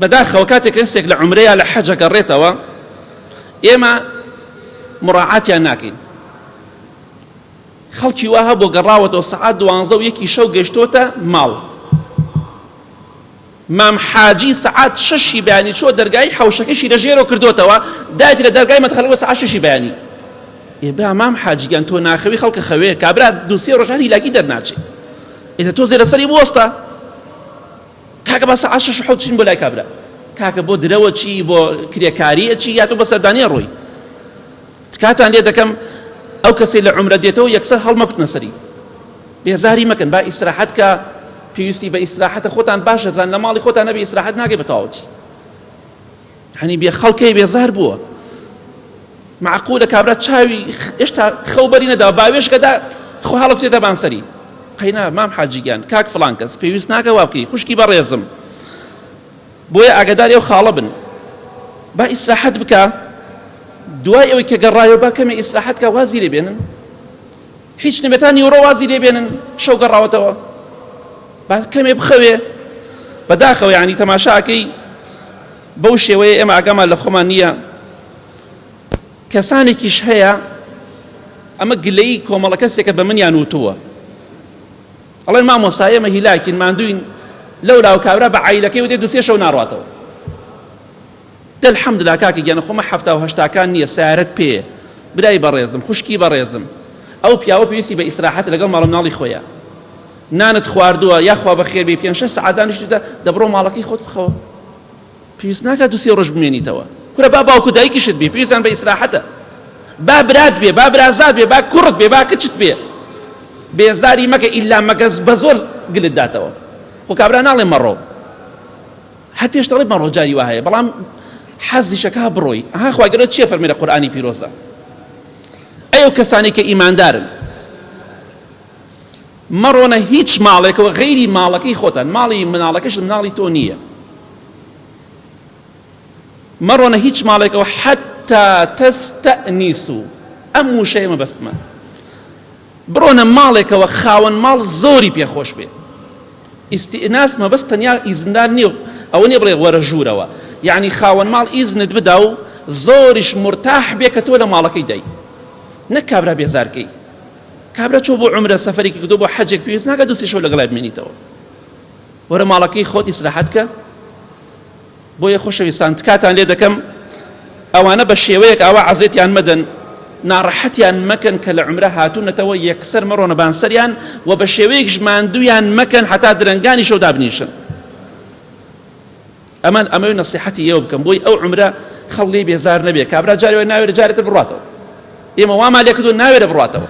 بەداخەوە کاتێک کەسێک لە عومرەیە لە حەجە گەڕێتەوە ئێمە مڕاعاتیان ناکەین. خەڵکی وا هەبوو گەڕاوەتەوە سەعات 12 شەو گەشتۆتە ماڵ، مام حاجی سەعات 6 بەیانی چۆ دەرگای حەوشەکەشی لە ژێرەوە کردوتەوە، دایەتی لە دەرگای مەدخەلەوە سەعات 6 بەیانی. ئێ مام حاجیگەن تۆ ناخەوی خەڵکە خەوێ کابرا دووسێ ڕۆژان هیلاکی دەرناچێ، ئێتە تۆ زێرە سەری بوەستە کاکە بە سەعات 6 حەوت چین بۆ لای کابرا، کاکە بۆ درەوە چی، بۆ کرێکاریە چی، یا تۆ بە سەردانیە ڕۆی. تکاتان لێ دەکەم ئەو کەسێ لە عومرە دێتەوە یەکسەر هەڵمەکوتنە سەری، بێزاری مەکەن، با ئیسراحەت کە پێویستی بە ئیسراحەتە خۆتان باشە، زان لە ماڵی خۆتان نەبێ ئیسراحەت ناکەی بە تەواوەتی. هەنی بێ خەڵکەی بێزار بووە، معقولە کابرا چاوی هێشتا خەوبەری نەداوە، باوێشکەدا خۆ هەڵەکوتێتە بانسەری، قەینا مام حاجیگیان کاک فڵان کەس پێویست ناکە وا بکەی، خوشکی بەڕێزم، بۆیە ئاگاداری ئەو خاڵە بن، با ئیسراحەت بکە، دوای ئەوەی کە گەڕایەوە با کەمێ ئیسراحەت کە وازی لێ بێنن، هیچ نەبێتان نیوڕۆ وازی لێ بێنن شەو گەڕاوەتەوە، با کەمێ بخەوێ. بەداخەوە یعنی تەماشاکەی بەو شێوەیە ئێمە ئاگامان لە خۆمان نییە. کەسانێکیش هەیە ئەمە گلەی کۆمەڵە کەسێکە بە منیان وتووە، ئەڵێن مامۆستا ئێمە هیلاکین ماندووین لەولاو کابرا بە عایلەکەی و دێ دووسێ شەو ناڕاتەوە. دەلحەمدوللا کاکی گیانە خۆمە 70-80 نییە، سیارەت پێیە، برای بەڕێزم، خوشکی بەڕێزم، ئەو پیاوە پێویستی بە ئیسراحەت لەگەڵ ماڵە مناڵی خۆیە، نانت خواردووە یاخوا بەخێر بێ 5-6 سەعات دانیشتوتە دەبڕۆ ماڵەکەی خۆت بخەوە، پێویست ناکات دووسێ ڕۆژ بمێنیتەوە. کورە با باوکو دایکیشت بێ پێویستیان بە ئیسراحەتە، با برات بێ، با برازات بێ، با کوڕت بێ، با کچت بێ، بێزاری مەکە ئیلا مەگەز بە زۆر گلت داتەوە. خۆ کابرا ناڵێ مەڕۆ، هەر پێش دەڵێ مەڕۆ جاری وا هەیە، بەڵام حەزیشەکە بڕۆی. ئەها خوای گەورە چیە فەرمێ لە قورئانی پیرۆزە؟ ئەو کەسانی کە ئیماندارن مەڕۆنە هیچ ماڵێکەوە غەیری ماڵەکەی خۆتان، ماڵی مناڵەکەش مناڵی تۆ نییە، مەڕۆنە هیچ ماڵێکەوە حەتا تەستەئنیسوا، ئەم وشەیە مەبەستمە، بڕۆنە ماڵێکەوە خاوەن ماڵ زۆری پێخۆش بێ. ئیستئناس مەبەست تەنیا ئیزندار نییە، ئەوە نییە بڵێ وەرە ژوورەوە، یعنی خاوەن ماڵ ئیزنت بدا و زۆریش مرتاح بێ کە تۆ لە ماڵەکەی دەی، نەک کابرا بێزارکەی. کابرا چۆ بۆ عومرە سەفەرێکی کردو بۆ حەجێک پێویست ناکات دووسێ شەو لەگەڵای بمێنیتەوە، وەرە ماڵەکەی خۆت ئیسراحەت کە. بۆیە خۆشەویستان تکاتان لێ دەکەم ئەوانە بە شێوەیەک ئاوا عەزێتیان مەدەن، ناڕەحەتیان مەکەن کە لە عومرە هاتوونەتەوە یەکسەر مەڕۆنە بانسەریان، و بە شێوەیەک ژماندویان مەکەن حتا درەنگانی شەو دابنیشن. ئەمەوەی نەسیحەتی ئێوە بکەم بۆی ئەو عومرە خەڵ لێ بێزار نەبێ، کابرا جارێ ناوێرە جارێتر بڕاتەوە، ئێمە وامان لێ کردووە ناوێرە بڕاتەوە،